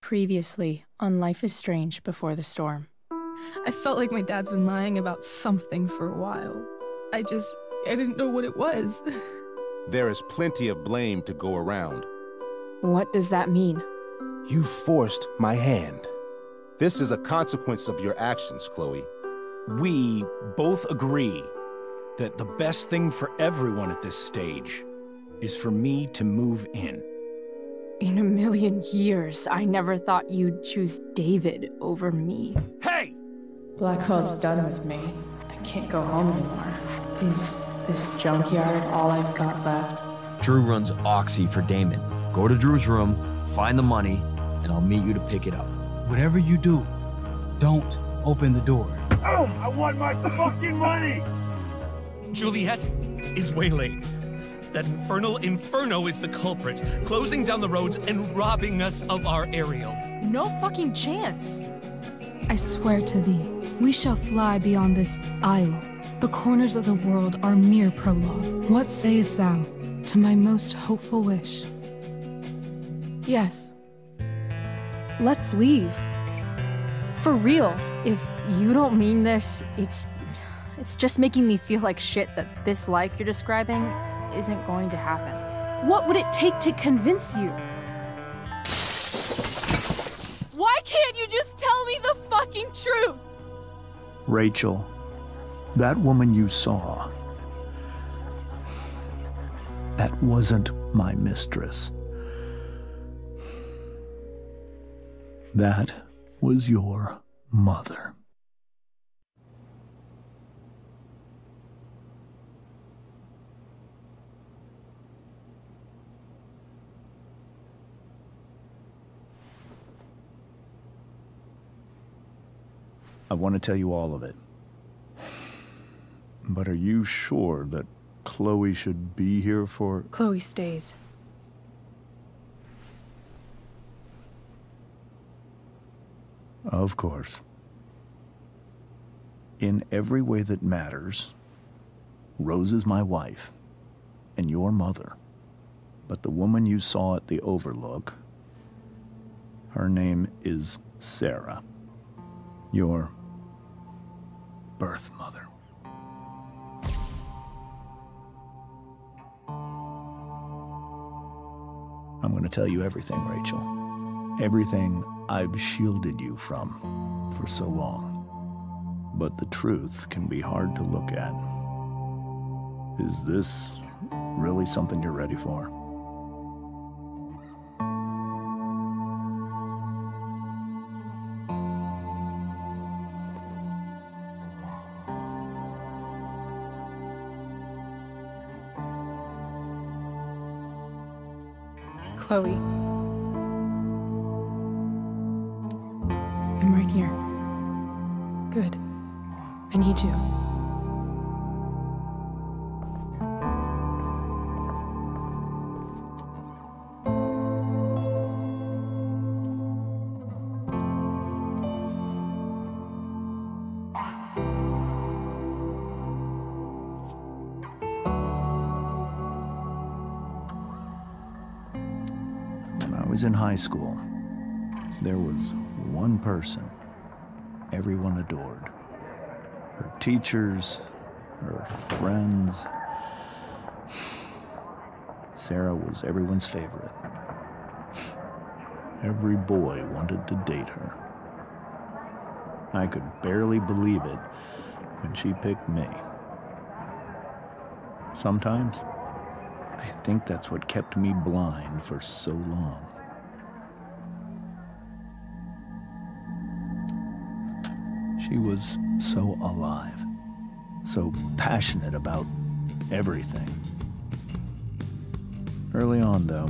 Previously on Life is Strange Before the Storm. I felt like my dad's been lying about something for a while. I didn't know what it was. There is plenty of blame to go around. What does that mean? You forced my hand. This is a consequence of your actions, Chloe. We both agree that the best thing for everyone at this stage is for me to move in. In a million years, I never thought you'd choose David over me. Hey! Blackwell's done with me. I can't go home anymore. Is this junkyard all I've got left? Drew runs Oxy for Damon. Go to Drew's room, find the money, and I'll meet you to pick it up. Whatever you do, don't open the door. Oh, I want my fucking money! Juliet is waylaid. That infernal Inferno is the culprit, closing down the roads and robbing us of our aerial. No fucking chance. I swear to thee, we shall fly beyond this isle. The corners of the world are mere prologue. What sayest thou to my most hopeful wish? Yes. Let's leave. For real. If you don't mean this, it's just making me feel like shit that this life you're describing isn't going to happen. What would it take to convince you? Why can't you just tell me the fucking truth? Rachel, that woman you saw, that wasn't my mistress. That was your mother. I want to tell you all of it. But are you sure that Chloe should be here for... Chloe stays. Of course. In every way that matters, Rose is my wife and your mother. But the woman you saw at the Overlook, her name is Sarah. Your birth mother. I'm going to tell you everything, Rachel. Everything I've shielded you from for so long. But the truth can be hard to look at. Is this really something you're ready for? Chloe. I'm right here. Good. I need you. In high school, there was one person everyone adored. Her teachers, her friends. Sarah was everyone's favorite. Every boy wanted to date her. I could barely believe it when she picked me. Sometimes, I think that's what kept me blind for so long. She was so alive, so passionate about everything. Early on, though,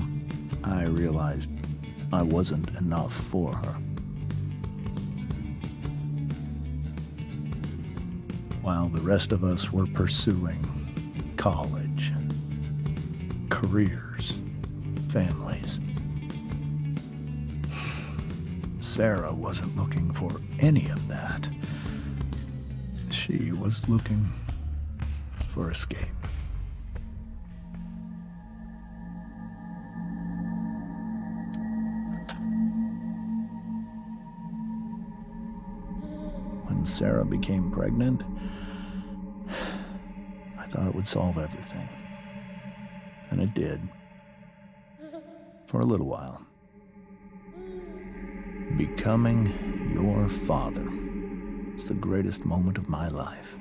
I realized I wasn't enough for her. While the rest of us were pursuing college, careers, families, Sarah wasn't looking for any of that. She was looking for escape. when Sarah became pregnant, I thought it would solve everything. And it did. For a little while. Becoming your father was the greatest moment of my life.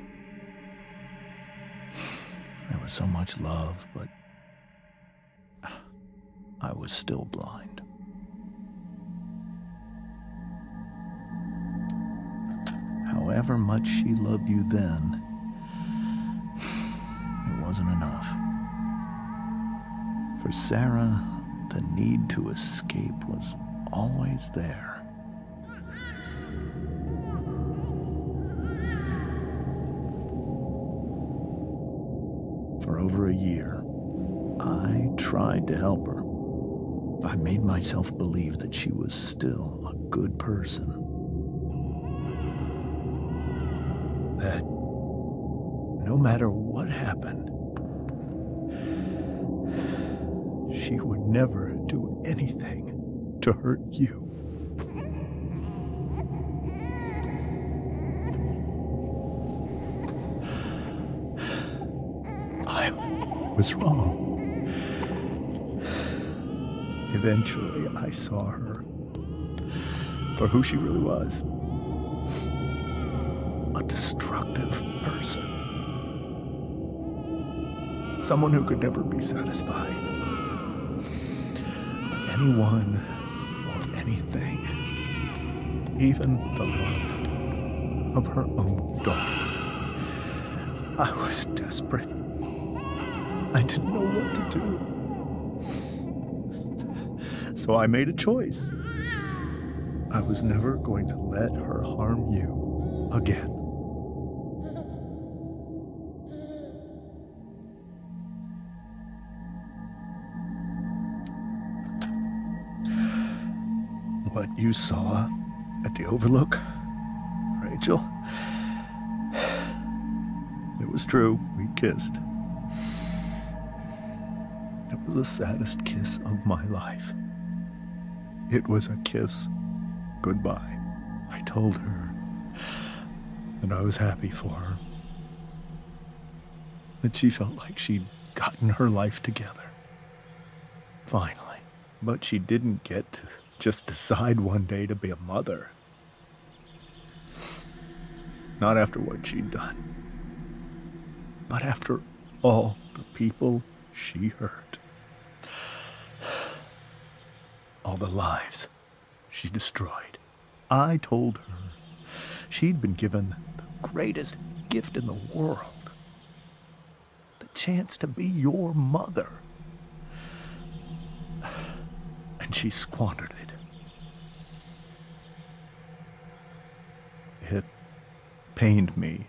There was so much love, but I was still blind. However much she loved you then, it wasn't enough. For Sarah, the need to escape was always there. For over a year, I tried to help her. I made myself believe that she was still a good person. That no matter what happened, she would never do anything to hurt you. I was wrong. Eventually, I saw her for who she really was. A destructive person. Someone who could never be satisfied. Anyone or anything. Even the love of her own daughter. I was desperate. I didn't know what to do. So I made a choice. I was never going to let her harm you again. What you saw at the Overlook, Rachel, it was true. We kissed. It was the saddest kiss of my life. It was a kiss goodbye. I told her that I was happy for her. That she felt like she'd gotten her life together. Finally. But she didn't get to just decide one day to be a mother. Not after what she'd done. Not after all the people she hurt. All the lives she destroyed. I told her she'd been given the greatest gift in the world. The chance to be your mother. And she squandered it. It pained me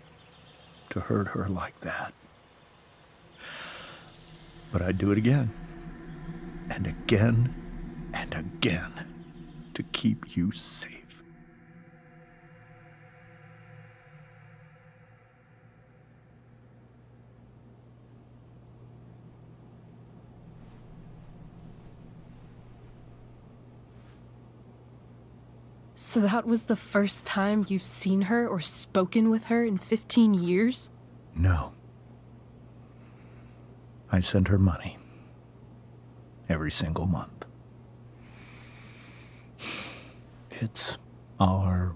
to hurt her like that. But I'd do it again. And again. And again, to keep you safe. So that was the first time you've seen her or spoken with her in 15 years? No. I sent her money. Every single month. It's our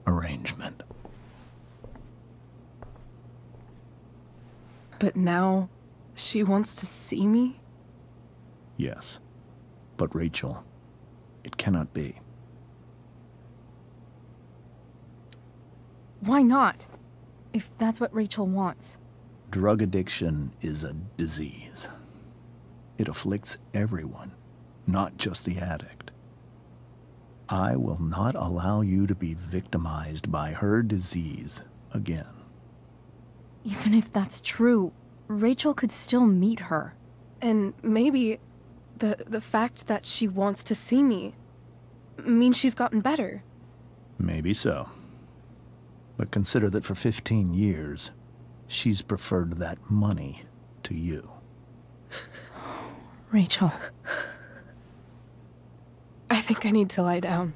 arrangement. But now, she wants to see me? Yes. But Rachel, it cannot be. Why not? If that's what Rachel wants. Drug addiction is a disease. It afflicts everyone, not just the addict. I will not allow you to be victimized by her disease again. Even if that's true, Rachel could still meet her. And maybe the fact that she wants to see me means she's gotten better. Maybe so. But consider that for 15 years, she's preferred that money to you. Rachel. I think I need to lie down.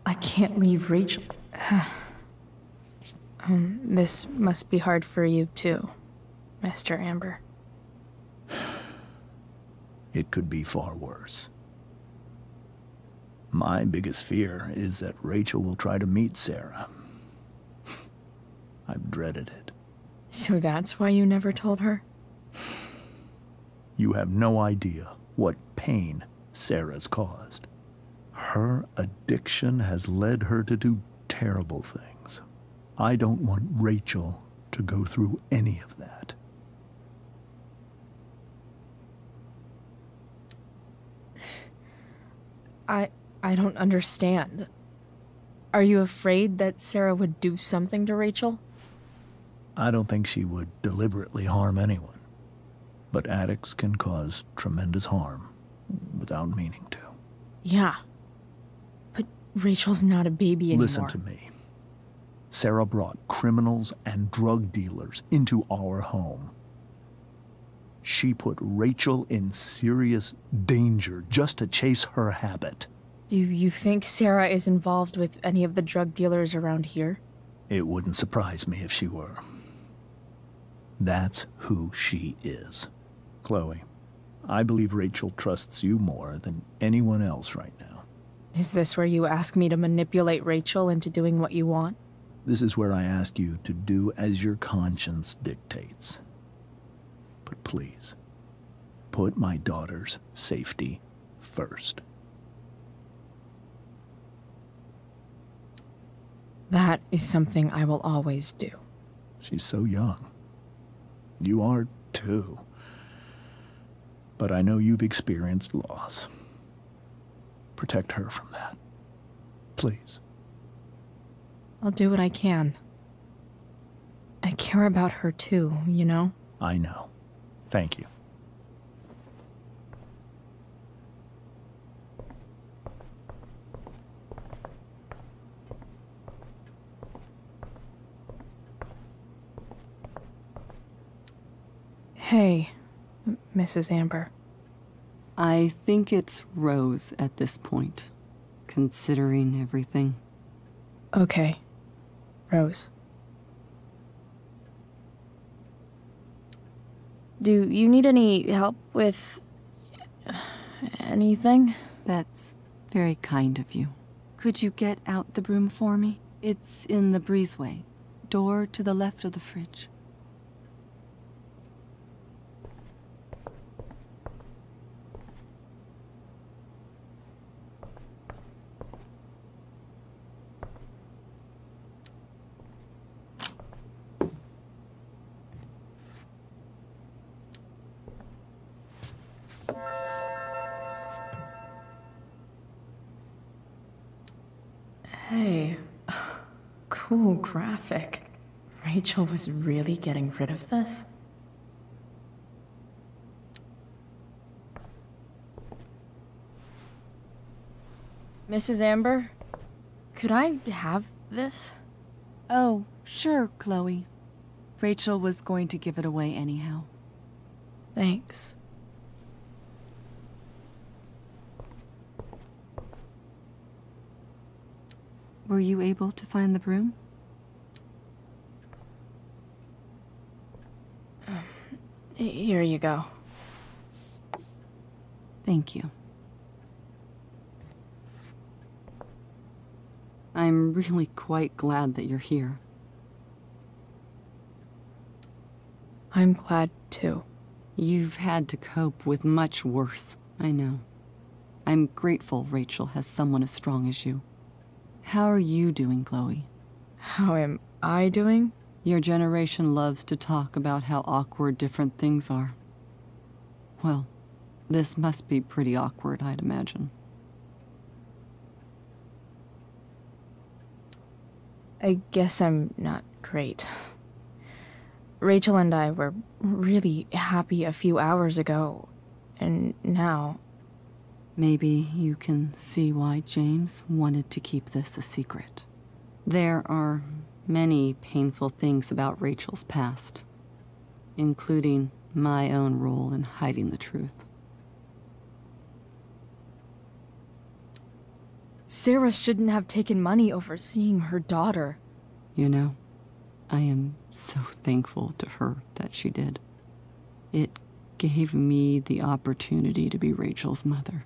I can't leave Rachel. This must be hard for you too, Mr. Amber. It could be far worse. My biggest fear is that Rachel will try to meet Sarah. I've dreaded it. So that's why you never told her? You have no idea what pain Sarah's caused. Her addiction has led her to do terrible things. I don't want Rachel to go through any of that. I don't understand. Are you afraid that Sarah would do something to Rachel? I don't think she would deliberately harm anyone. But addicts can cause tremendous harm without meaning to. Yeah. But Rachel's not a baby anymore. Listen to me. Sarah brought criminals and drug dealers into our home. She put Rachel in serious danger just to chase her habit. Do you think Sarah is involved with any of the drug dealers around here? It wouldn't surprise me if she were. That's who she is. Chloe, I believe Rachel trusts you more than anyone else right now. Is this where you ask me to manipulate Rachel into doing what you want? This is where I ask you to do as your conscience dictates. But please, put my daughter's safety first. That is something I will always do. She's so young. You are too. But I know you've experienced loss. Protect her from that. Please. I'll do what I can. I care about her too, you know? I know. Thank you. Hey, Mrs. Amber. I think it's Rose at this point, considering everything. Okay, Rose. Do you need any help with anything? That's very kind of you. Could you get out the broom for me? It's in the breezeway, door to the left of the fridge. Hey, cool graphic. Rachel was really getting rid of this? Mrs. Amber, could I have this? Oh, sure, Chloe. Rachel was going to give it away anyhow. Thanks. Were you able to find the broom? Here you go. Thank you. I'm really quite glad that you're here. I'm glad too. You've had to cope with much worse, I know. I'm grateful Rachel has someone as strong as you. How are you doing, Chloe? How am I doing? Your generation loves to talk about how awkward different things are. Well, this must be pretty awkward, I'd imagine. I guess I'm not great. Rachel and I were really happy a few hours ago, and now... Maybe you can see why James wanted to keep this a secret. There are many painful things about Rachel's past, including my own role in hiding the truth. Sarah shouldn't have taken money over seeing her daughter. You know, I am so thankful to her that she did. It gave me the opportunity to be Rachel's mother.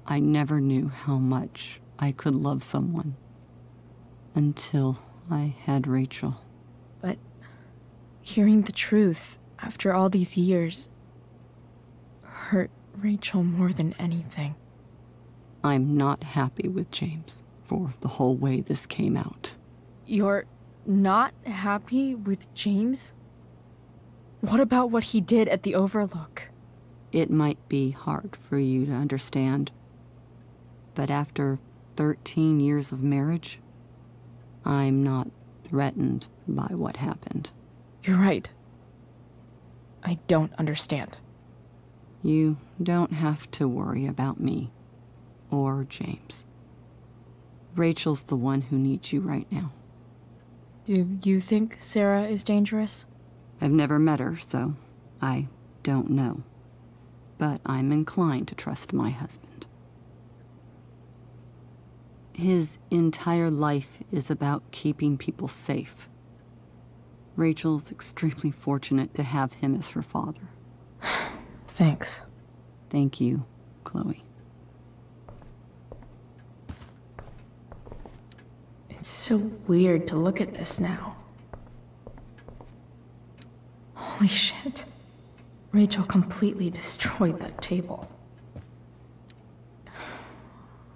I never knew how much I could love someone until I had Rachel. But hearing the truth after all these years hurt Rachel more than anything. I'm not happy with James for the whole way this came out. You're not happy with James? What about what he did at the Overlook? It might be hard for you to understand, but after 13 years of marriage, I'm not threatened by what happened. You're right. I don't understand. You don't have to worry about me or James. Rachel's the one who needs you right now. Do you think Sarah is dangerous? I've never met her, so I don't know. But I'm inclined to trust my husband. His entire life is about keeping people safe. Rachel's extremely fortunate to have him as her father. Thanks. Thank you, Chloe. It's so weird to look at this now. Holy shit. Rachel completely destroyed that table.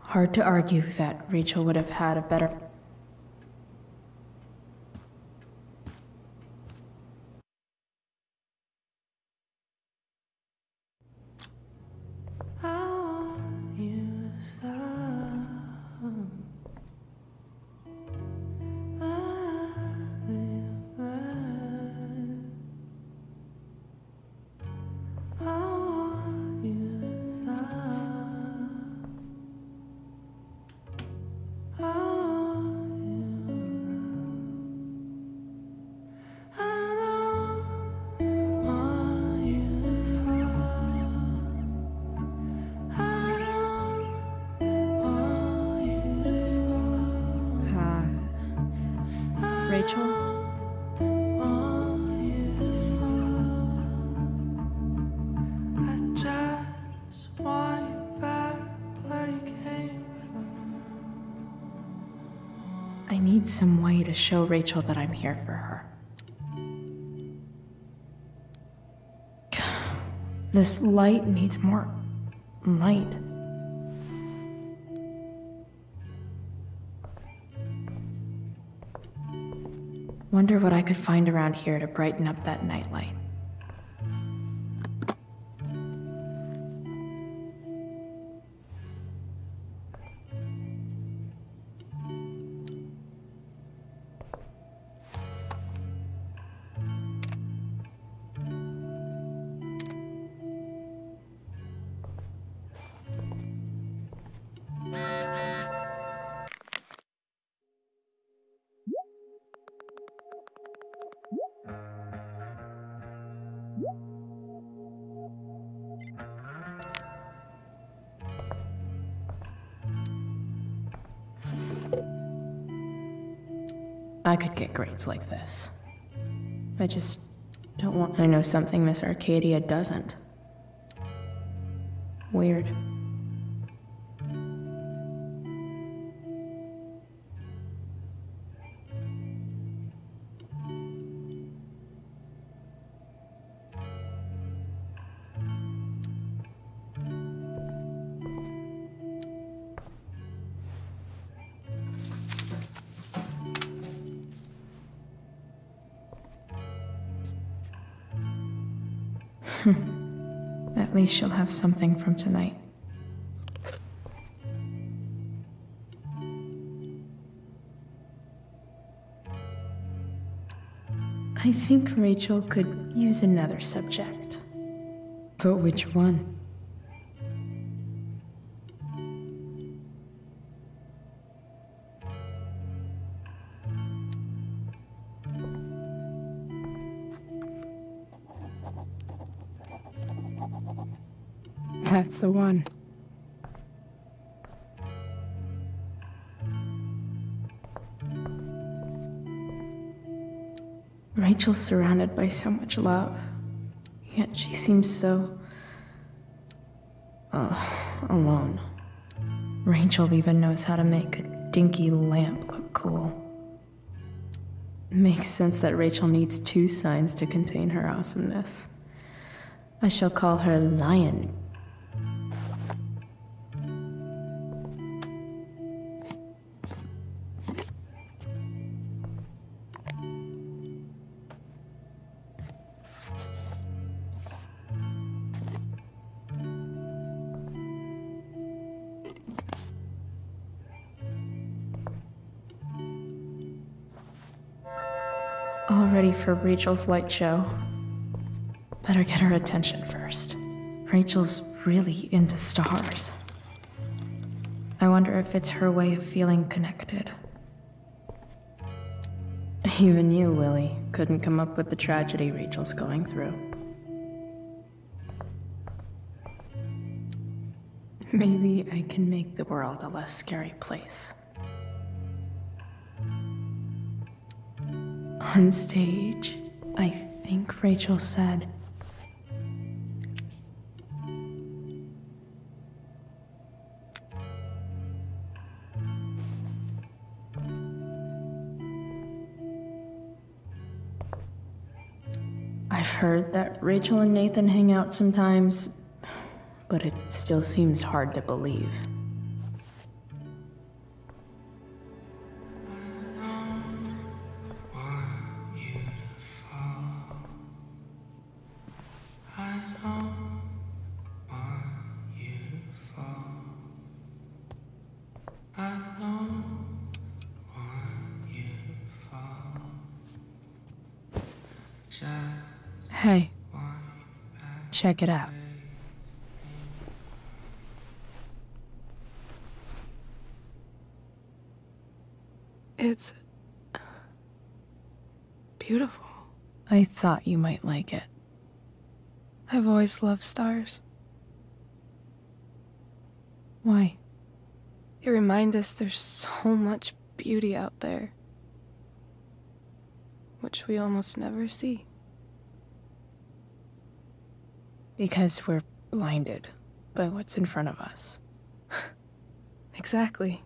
Hard to argue that Rachel would have had a better... Rachel? I need some way to show Rachel that I'm here for her. This light needs more light. Wonder what I could find around here to brighten up that nightlight. I could get grades like this. I just don't want... I know something Miss Arcadia doesn't. Weird. At least she'll have something from tonight. I think Rachel could use another subject. But which one? That's the one. Rachel's surrounded by so much love, yet she seems so... alone. Rachel even knows how to make a dinky lamp look cool. Makes sense that Rachel needs 2 signs to contain her awesomeness. I shall call her Lion. All ready for Rachel's light show. Better get her attention first. Rachel's really into stars. I wonder if it's her way of feeling connected. Even you, Willie, couldn't come up with the tragedy Rachel's going through. Maybe I can make the world a less scary place. On stage, I think Rachel said, I've heard that Rachel and Nathan hang out sometimes, but it still seems hard to believe. Hey, check it out. It's beautiful. I thought you might like it. I've always loved stars. Why? They remind us there's so much beauty out there, which we almost never see. Because we're blinded by what's in front of us. Exactly.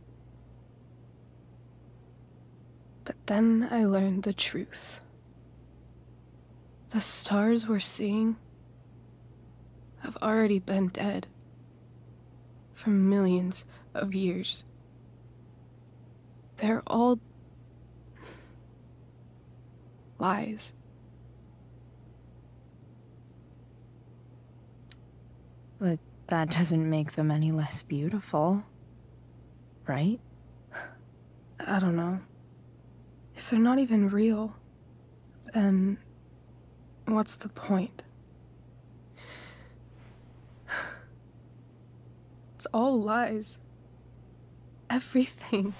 But then I learned the truth. The stars we're seeing have already been dead for millions of years. They're all lies. But that doesn't make them any less beautiful, right? I don't know. If they're not even real, then what's the point? It's all lies. Everything.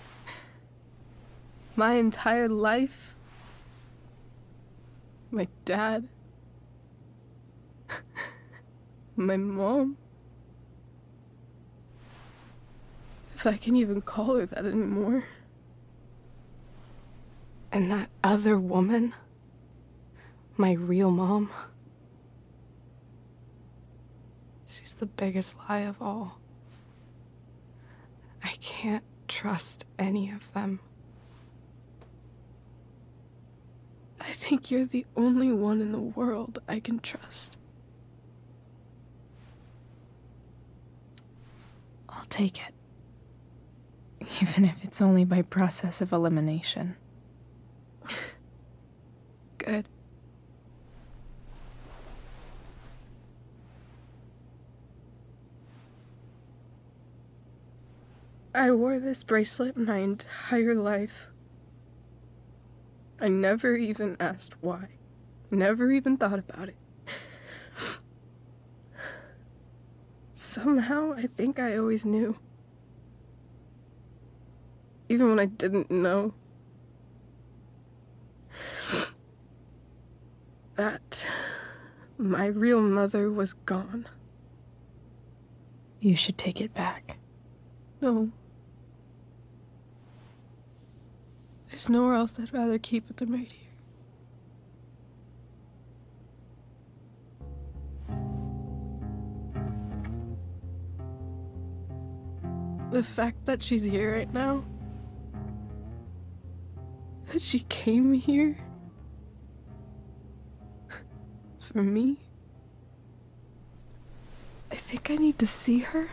My entire life. My dad. My mom. If I can even call her that anymore. And that other woman. My real mom. She's the biggest lie of all. I can't trust any of them. I think you're the only one in the world I can trust. I'll take it. Even if it's only by process of elimination. Good. I wore this bracelet my entire life. I never even asked why. Never even thought about it. Somehow, I think I always knew. Even when I didn't know. That my real mother was gone. You should take it back. No. There's nowhere else I'd rather keep it than right here. The fact that she's here right now, that she came here for me, I think I need to see her.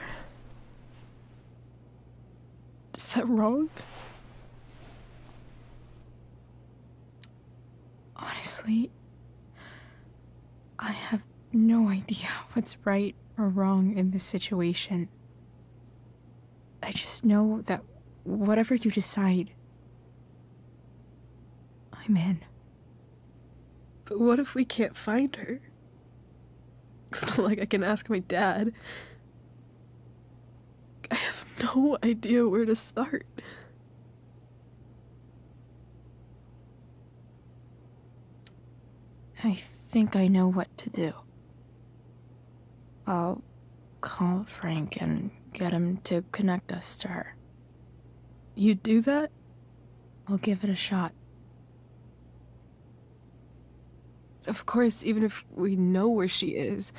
Is that wrong? Honestly, I have no idea what's right or wrong in this situation. I just know that whatever you decide, I'm in. But what if we can't find her? It's not like I can ask my dad. I have no idea where to start. I think I know what to do. I'll call Frank and get him to connect us to her. You'd do that? I'll give it a shot. Of course, even if we know where she is,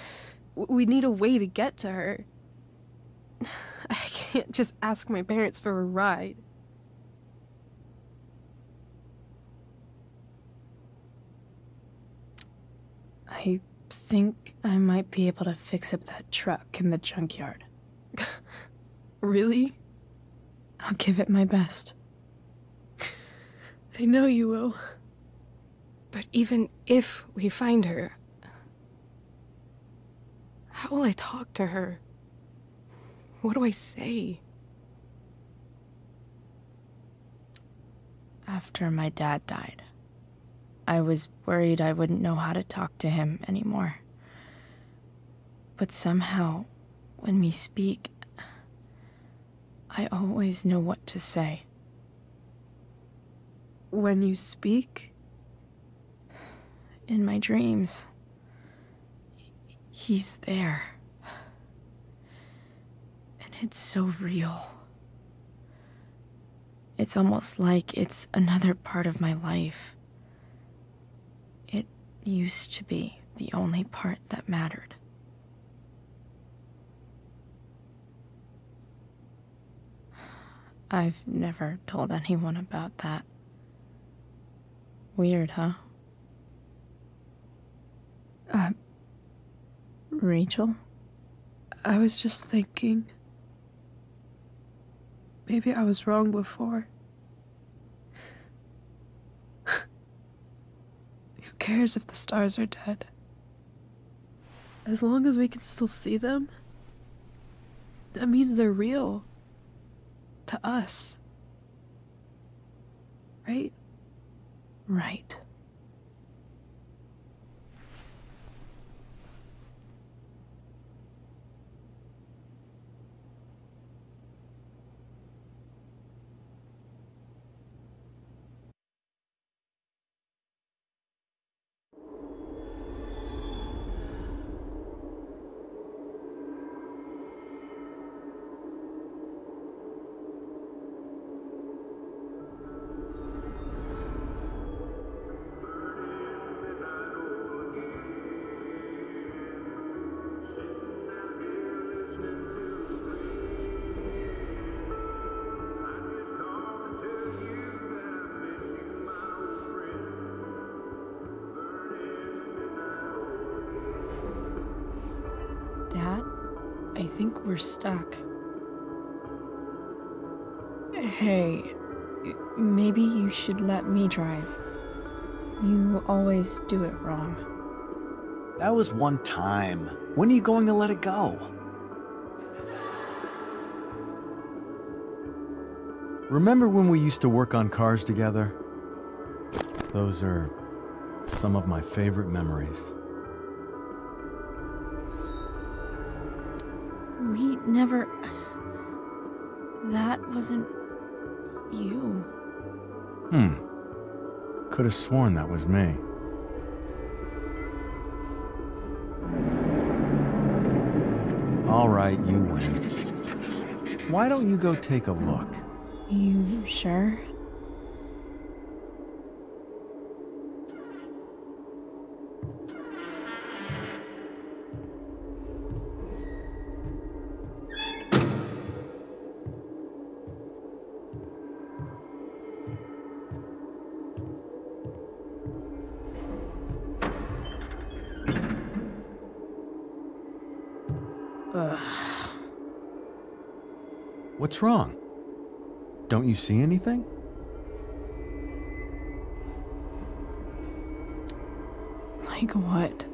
we need a way to get to her. I can't just ask my parents for a ride. I think I might be able to fix up that truck in the junkyard. Really? I'll give it my best. I know you will. But even if we find her, how will I talk to her? What do I say? After my dad died, I was worried I wouldn't know how to talk to him anymore. But somehow, when we speak, I always know what to say. When you speak? In my dreams, he's there. And it's so real. It's almost like it's another part of my life. It used to be the only part that mattered. I've never told anyone about that. Weird, huh? Rachel? I was just thinking. Maybe I was wrong before. Who cares if the stars are dead? As long as we can still see them, that means they're real. To us. Right? Right. Dad, I think we're stuck. Hey, maybe you should let me drive. You always do it wrong. That was one time. When are you going to let it go? Remember when we used to work on cars together? Those are some of my favorite memories. We never... That wasn't... you. Could have sworn that was me. All right, you win. Why don't you go take a look? You sure? What's wrong? Don't you see anything? Like what?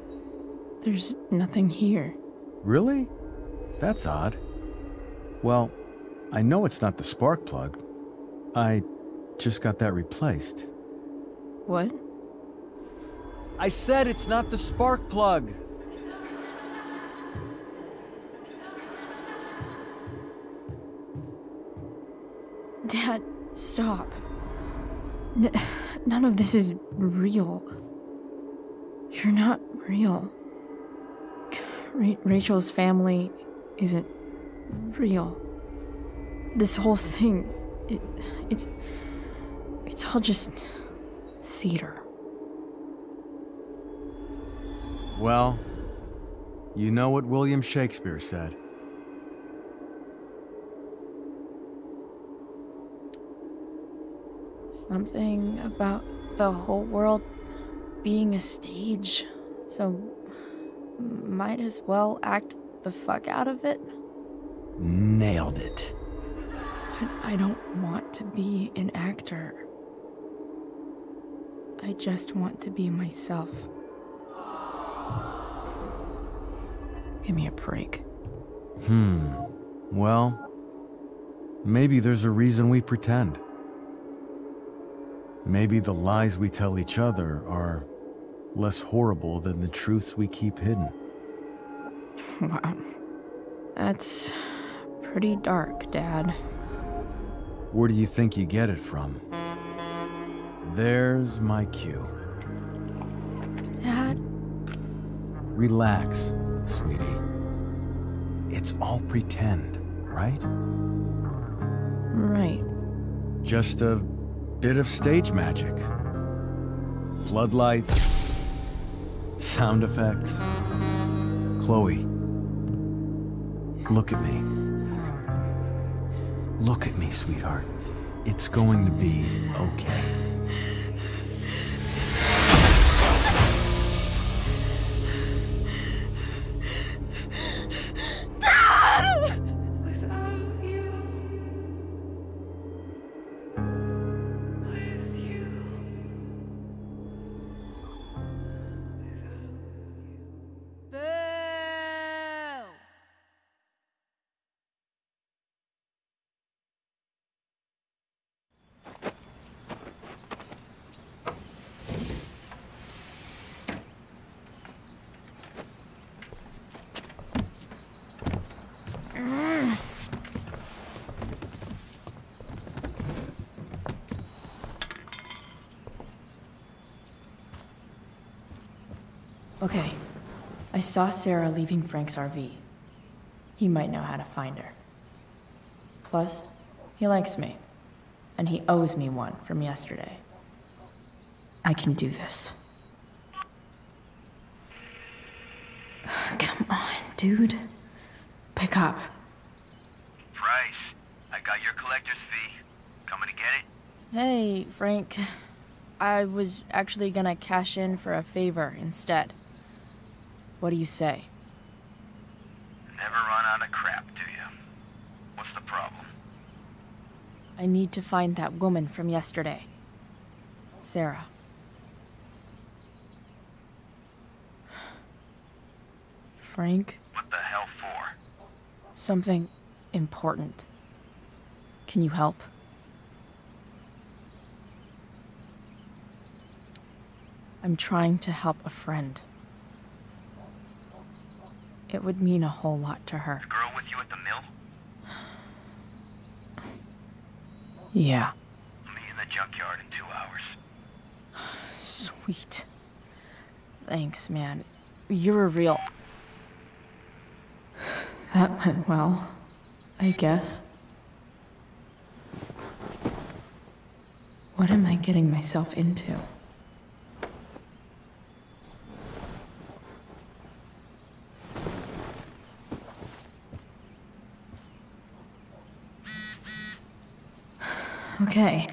There's nothing here. Really? That's odd. Well, I know it's not the spark plug. I just got that replaced. What? I said it's not the spark plug! Dad, stop. None of this is real. You're not real. Rachel's family isn't real. This whole thing, it's all just theater. Well, you know what William Shakespeare said. Something about the whole world being a stage, so might as well act the fuck out of it. Nailed it. But I don't want to be an actor. I just want to be myself. Give me a break. Well, maybe there's a reason we pretend. Maybe the lies we tell each other are less horrible than the truths we keep hidden. Wow. That's pretty dark, Dad. Where do you think you get it from? There's my cue. Dad? Relax, sweetie. It's all pretend, right? Right. Just a bit of stage magic. Floodlights, sound effects. Chloe, look at me. Look at me, sweetheart. It's going to be okay. Okay, I saw Sarah leaving Frank's RV. He might know how to find her. Plus, he likes me, and he owes me one from yesterday. I can do this. Come on, dude. Pick up. Price, I got your collector's fee. Coming to get it? Hey, Frank. I was actually gonna cash in for a favor instead. What do you say? Never run out of crap, do you? What's the problem? I need to find that woman from yesterday. Sarah. Frank? What the hell for? Something important. Can you help? I'm trying to help a friend. It would mean a whole lot to her. The girl with you at the mill? Yeah. I'll meet you in the junkyard in 2 hours. Sweet. Thanks, man. You're a real... That went well, I guess. What am I getting myself into? Okay,